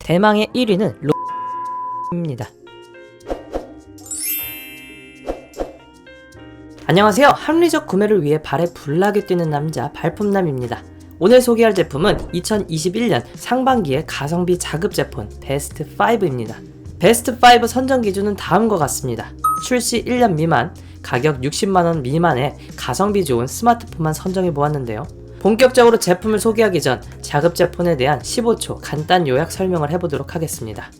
대망의 1위는 입니다. 안녕하세요. 합리적 구매를 위해 발에 불나게 뛰는 남자 발품남입니다. 오늘 소개할 제품은 2021년 상반기의 가성비 자급제폰 베스트 5입니다. 베스트 5 선정 기준은 다음과 같습니다. 출시 1년 미만, 가격 60만원 미만의 가성비 좋은 스마트폰만 선정해 보았는데요. 본격적으로 제품을 소개하기 전 자급제폰에 대한 15초 간단 요약 설명을 해보도록 하겠습니다.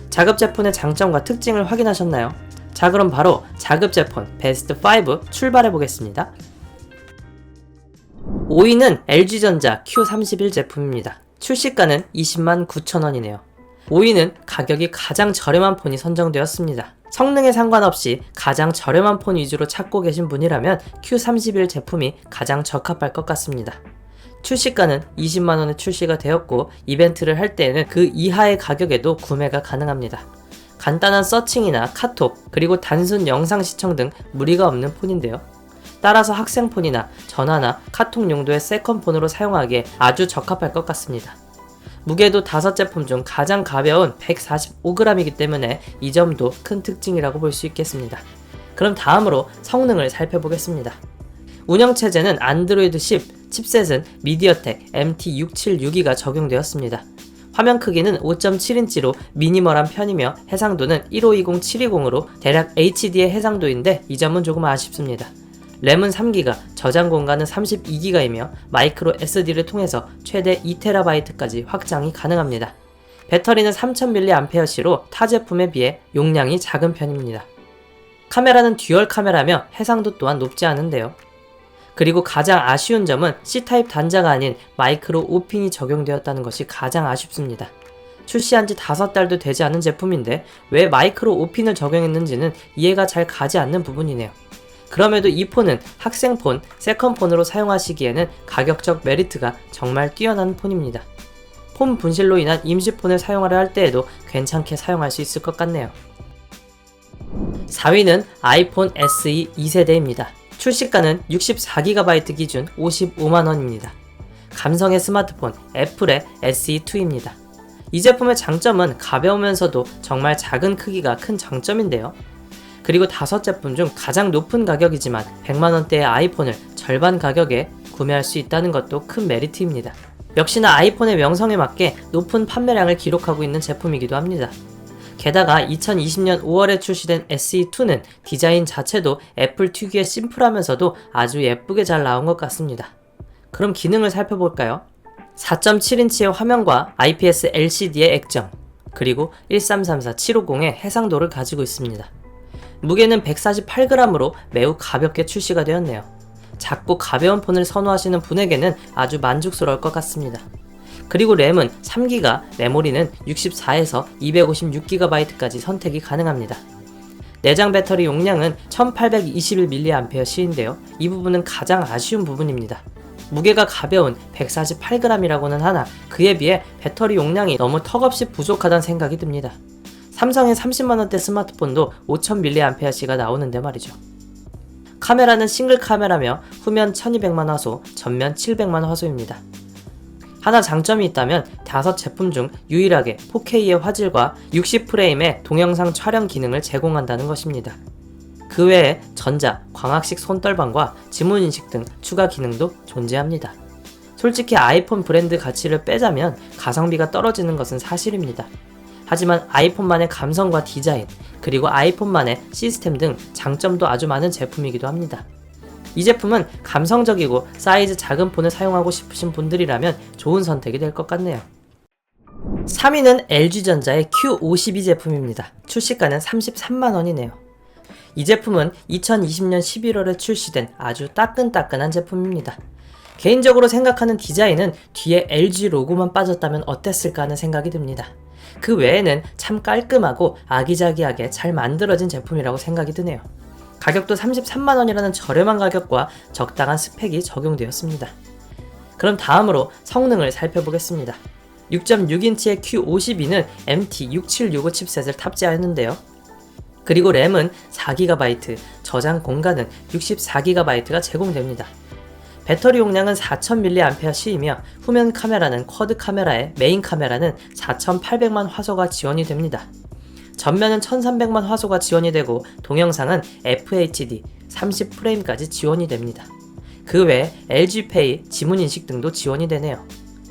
자급제폰의 장점과 특징을 확인하셨나요? 자, 그럼 바로 자급제폰 베스트 5 출발해 보겠습니다. 5위는 LG전자 Q31 제품입니다. 출시가는 200,000 9천원이네요. 5위는 가격이 가장 저렴한 폰이 선정되었습니다. 성능에 상관없이 가장 저렴한 폰 위주로 찾고 계신 분이라면 Q31 제품이 가장 적합할 것 같습니다. 출시가는 200,000원에 출시가 되었고 이벤트를 할 때에는 그 이하의 가격에도 구매가 가능합니다. 간단한 서칭이나 카톡, 그리고 단순 영상 시청 등 무리가 없는 폰인데요. 따라서 학생폰이나 전화나 카톡 용도의 세컨폰으로 사용하기에 아주 적합할 것 같습니다. 무게도 5제품 중 가장 가벼운 145g이기 때문에 이 점도 큰 특징이라고 볼 수 있겠습니다. 그럼 다음으로 성능을 살펴보겠습니다. 운영체제는 안드로이드 10, 칩셋은 미디어텍 MT676E가 적용되었습니다. 화면 크기는 5.7인치로 미니멀한 편이며 해상도는 1520-720으로 대략 HD의 해상도인데 이 점은 조금 아쉽습니다. 램은 3기가, 저장 공간은 32기가이며 마이크로 SD를 통해서 최대 2TB까지 확장이 가능합니다. 배터리는 3000mAh로 타 제품에 비해 용량이 작은 편입니다. 카메라는 듀얼 카메라며 해상도 또한 높지 않은데요. 그리고 가장 아쉬운 점은 C타입 단자가 아닌 마이크로 5핀이 적용되었다는 것이 가장 아쉽습니다. 출시한 지 5달도 되지 않은 제품인데 왜 마이크로 5핀을 적용했는지는 이해가 잘 가지 않는 부분이네요. 그럼에도 이 폰은 학생폰, 세컨폰으로 사용하시기에는 가격적 메리트가 정말 뛰어난 폰입니다. 폰 분실로 인한 임시폰을 사용하려 할 때에도 괜찮게 사용할 수 있을 것 같네요. 4위는 아이폰 SE 2세대입니다. 출시가는 64GB 기준 55만원입니다. 감성의 스마트폰 애플의 SE2입니다. 이 제품의 장점은 가벼우면서도 정말 작은 크기가 큰 장점인데요. 그리고 5제품 중 가장 높은 가격이지만 100만원대의 아이폰을 절반 가격에 구매할 수 있다는 것도 큰 메리트입니다. 역시나 아이폰의 명성에 맞게 높은 판매량을 기록하고 있는 제품이기도 합니다. 게다가 2020년 5월에 출시된 SE2는 디자인 자체도 애플 특유의 심플하면서도 아주 예쁘게 잘 나온 것 같습니다. 그럼 기능을 살펴볼까요? 4.7인치의 화면과 IPS LCD의 액정, 그리고 1334750의 해상도를 가지고 있습니다. 무게는 148g으로 매우 가볍게 출시가 되었네요. 작고 가벼운 폰을 선호하시는 분에게는 아주 만족스러울 것 같습니다. 그리고 램은 3기가, 메모리는 64에서 256GB까지 선택이 가능합니다. 내장 배터리 용량은 1821mAh인데요. 이 부분은 가장 아쉬운 부분입니다. 무게가 가벼운 148g이라고는 하나 그에 비해 배터리 용량이 너무 턱없이 부족하다는 생각이 듭니다. 삼성의 30만원대 스마트폰도 5000mAh가 나오는데 말이죠. 카메라는 싱글 카메라며 후면 1200만 화소, 전면 700만 화소입니다. 하나 장점이 있다면 5제품 중 유일하게 4K의 화질과 60프레임의 동영상 촬영 기능을 제공한다는 것입니다. 그 외에 전자, 광학식 손떨방과 지문인식 등 추가 기능도 존재합니다. 솔직히 아이폰 브랜드 가치를 빼자면 가성비가 떨어지는 것은 사실입니다. 하지만 아이폰만의 감성과 디자인, 그리고 아이폰만의 시스템 등 장점도 아주 많은 제품이기도 합니다. 이 제품은 감성적이고 사이즈 작은 폰을 사용하고 싶으신 분들이라면 좋은 선택이 될 것 같네요. 3위는 LG전자의 Q52 제품입니다. 출시가는 33만원이네요. 이 제품은 2020년 11월에 출시된 아주 따끈따끈한 제품입니다. 개인적으로 생각하는 디자인은 뒤에 LG 로고만 빠졌다면 어땠을까 하는 생각이 듭니다. 그 외에는 참 깔끔하고 아기자기하게 잘 만들어진 제품이라고 생각이 드네요. 가격도 33만원이라는 저렴한 가격과 적당한 스펙이 적용되었습니다. 그럼 다음으로 성능을 살펴보겠습니다. 6.6인치의 Q52는 MT6765 칩셋을 탑재하였는데요. 그리고 램은 4GB, 저장 공간은 64GB가 제공됩니다. 배터리 용량은 4000mAh이며 후면 카메라는 쿼드 카메라에 메인 카메라는 4800만 화소가 지원이 됩니다. 전면은 1300만 화소가 지원이 되고 동영상은 FHD 30프레임까지 지원이 됩니다. 그 외에 LG페이, 지문인식 등도 지원이 되네요.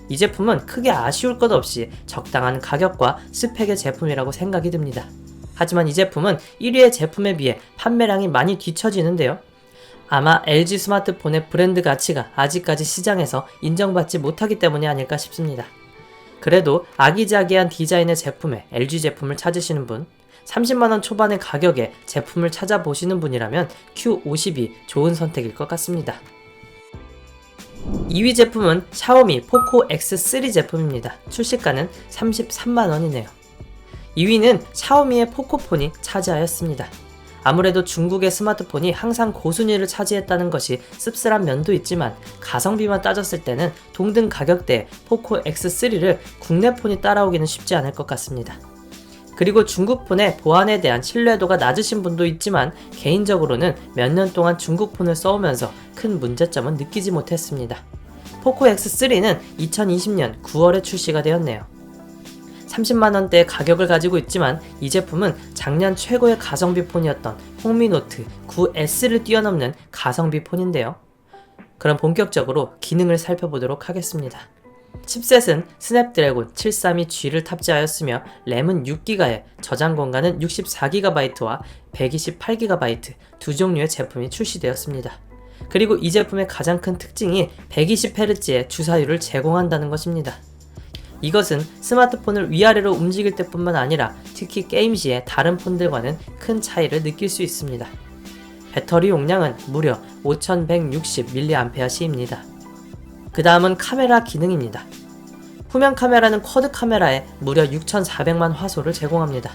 이 제품은 크게 아쉬울 것 없이 적당한 가격과 스펙의 제품이라고 생각이 듭니다. 하지만 이 제품은 1위의 제품에 비해 판매량이 많이 뒤처지는데요. 아마 LG 스마트폰의 브랜드 가치가 아직까지 시장에서 인정받지 못하기 때문이 아닐까 싶습니다. 그래도 아기자기한 디자인의 제품에 LG 제품을 찾으시는 분, 30만원 초반의 가격에 제품을 찾아보시는 분이라면 Q50이 좋은 선택일 것 같습니다. 2위 제품은 샤오미 포코 X3 제품입니다. 출시가는 33만원이네요. 2위는 샤오미의 포코폰이 차지하였습니다. 아무래도 중국의 스마트폰이 항상 고순위를 차지했다는 것이 씁쓸한 면도 있지만 가성비만 따졌을 때는 동등 가격대의 포코 X3를 국내 폰이 따라오기는 쉽지 않을 것 같습니다. 그리고 중국 폰의 보안에 대한 신뢰도가 낮으신 분도 있지만 개인적으로는 몇 년 동안 중국 폰을 써오면서 큰 문제점은 느끼지 못했습니다. 포코 X3는 2020년 9월에 출시가 되었네요. 30만원대의 가격을 가지고 있지만 이 제품은 작년 최고의 가성비 폰이었던 홍미노트 9S를 뛰어넘는 가성비 폰인데요. 그럼 본격적으로 기능을 살펴보도록 하겠습니다. 칩셋은 스냅드래곤 732G를 탑재하였으며 램은 6GB에 저장 공간은 64GB와 128GB 두 종류의 제품이 출시되었습니다. 그리고 이 제품의 가장 큰 특징이 120Hz의 주사율을 제공한다는 것입니다. 이것은 스마트폰을 위아래로 움직일 때뿐만 아니라 특히 게임 시에 다른 폰들과는 큰 차이를 느낄 수 있습니다. 배터리 용량은 무려 5160mAh입니다. 그 다음은 카메라 기능입니다. 후면 카메라는 쿼드 카메라에 무려 6400만 화소를 제공합니다.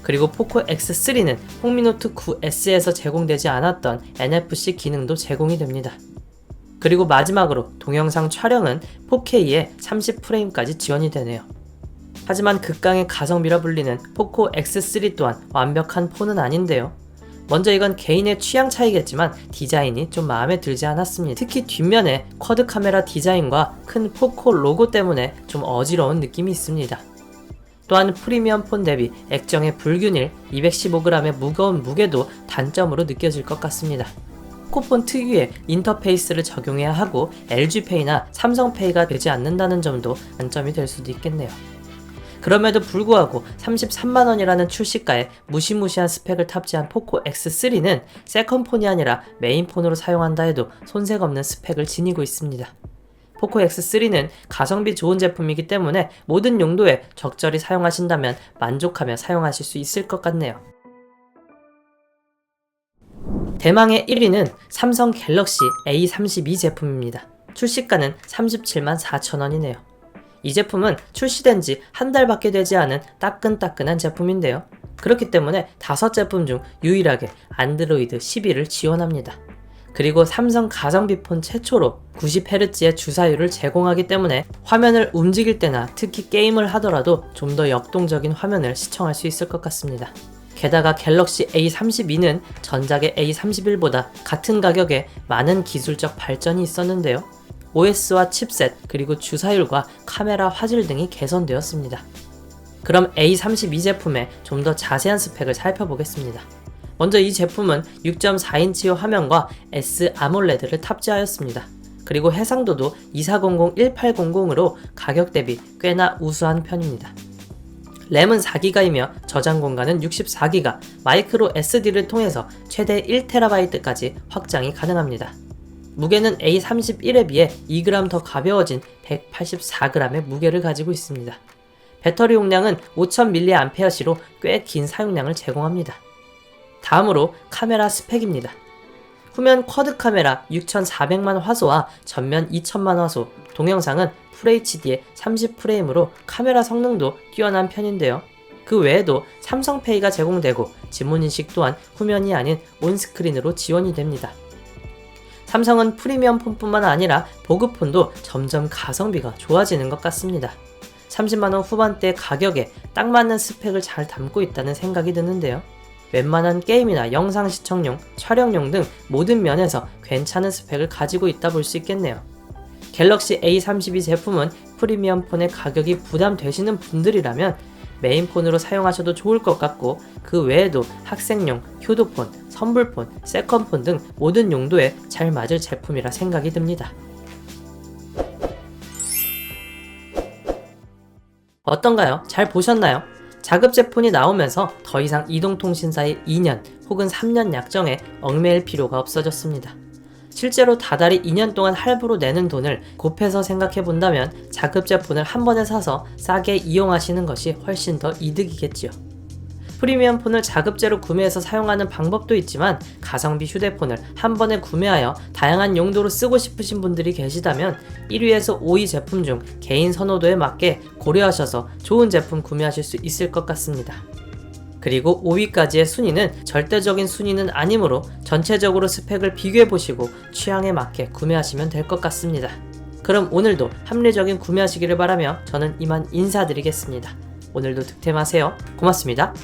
그리고 포코 X3는 홍미노트 9S에서 제공되지 않았던 NFC 기능도 제공이 됩니다. 그리고 마지막으로 동영상 촬영은 4K에 30프레임까지 지원이 되네요. 하지만 극강의 가성비라 불리는 포코 X3 또한 완벽한 폰은 아닌데요. 먼저 이건 개인의 취향 차이겠지만 디자인이 좀 마음에 들지 않았습니다. 특히 뒷면에 쿼드 카메라 디자인과 큰 포코 로고 때문에 좀 어지러운 느낌이 있습니다. 또한 프리미엄 폰 대비 액정의 불균일 215g의 무거운 무게도 단점으로 느껴질 것 같습니다. 포코폰 특유의 인터페이스를 적용해야 하고 LG페이나 삼성페이가 되지 않는다는 점도 단점이 될 수도 있겠네요. 그럼에도 불구하고 33만원이라는 출시가에 무시무시한 스펙을 탑재한 포코 X3는 세컨폰이 아니라 메인폰으로 사용한다 해도 손색 없는 스펙을 지니고 있습니다. 포코 X3는 가성비 좋은 제품이기 때문에 모든 용도에 적절히 사용하신다면 만족하며 사용하실 수 있을 것 같네요. 대망의 1위는 삼성 갤럭시 A32 제품입니다. 출시가는 37만 4천원이네요. 이 제품은 출시된 지 한 달밖에 되지 않은 따끈따끈한 제품인데요. 그렇기 때문에 5제품 중 유일하게 안드로이드 11을 지원합니다. 그리고 삼성 가성비 폰 최초로 90Hz의 주사율을 제공하기 때문에 화면을 움직일 때나 특히 게임을 하더라도 좀 더 역동적인 화면을 시청할 수 있을 것 같습니다. 게다가 갤럭시 A32는 전작의 A31보다 같은 가격에 많은 기술적 발전이 있었는데요. OS와 칩셋 그리고 주사율과 카메라 화질 등이 개선되었습니다. 그럼 A32 제품의 좀 더 자세한 스펙을 살펴보겠습니다. 먼저 이 제품은 6.4인치의 화면과 S 아몰레드를 탑재하였습니다. 그리고 해상도도 2400-1800으로 가격 대비 꽤나 우수한 편입니다. 램은 4GB이며 저장 공간은 64GB, 마이크로 SD를 통해서 최대 1TB까지 확장이 가능합니다. 무게는 A31에 비해 2g 더 가벼워진 184g의 무게를 가지고 있습니다. 배터리 용량은 5000mAh로 꽤 긴 사용량을 제공합니다. 다음으로 카메라 스펙입니다. 후면 쿼드 카메라 6400만 화소와 전면 2000만 화소, 동영상은 FHD의 30프레임으로 카메라 성능도 뛰어난 편인데요. 그 외에도 삼성페이가 제공되고 지문인식 또한 후면이 아닌 온스크린으로 지원이 됩니다. 삼성은 프리미엄 폰뿐만 아니라 보급폰도 점점 가성비가 좋아지는 것 같습니다. 30만원 후반대 가격에 딱 맞는 스펙을 잘 담고 있다는 생각이 드는데요. 웬만한 게임이나 영상 시청용, 촬영용 등 모든 면에서 괜찮은 스펙을 가지고 있다 볼 수 있겠네요. 갤럭시 A32 제품은 프리미엄 폰의 가격이 부담되시는 분들이라면 메인폰으로 사용하셔도 좋을 것 같고, 그 외에도 학생용, 효도폰, 선불폰, 세컨폰 등 모든 용도에 잘 맞을 제품이라 생각이 듭니다. 어떤가요? 잘 보셨나요? 자급제 폰이 나오면서 더 이상 이동통신사의 2년 혹은 3년 약정에 얽매일 필요가 없어졌습니다. 실제로 다달이 2년 동안 할부로 내는 돈을 곱해서 생각해본다면 자급제 폰을 한 번에 사서 싸게 이용하시는 것이 훨씬 더 이득이겠지요. 프리미엄 폰을 자급제로 구매해서 사용하는 방법도 있지만, 가성비 휴대폰을 한 번에 구매하여 다양한 용도로 쓰고 싶으신 분들이 계시다면 1위에서 5위 제품 중 개인 선호도에 맞게 고려하셔서 좋은 제품 구매하실 수 있을 것 같습니다. 그리고 5위까지의 순위는 절대적인 순위는 아니므로 전체적으로 스펙을 비교해보시고 취향에 맞게 구매하시면 될 것 같습니다. 그럼 오늘도 합리적인 구매하시기를 바라며 저는 이만 인사드리겠습니다. 오늘도 득템하세요. 고맙습니다.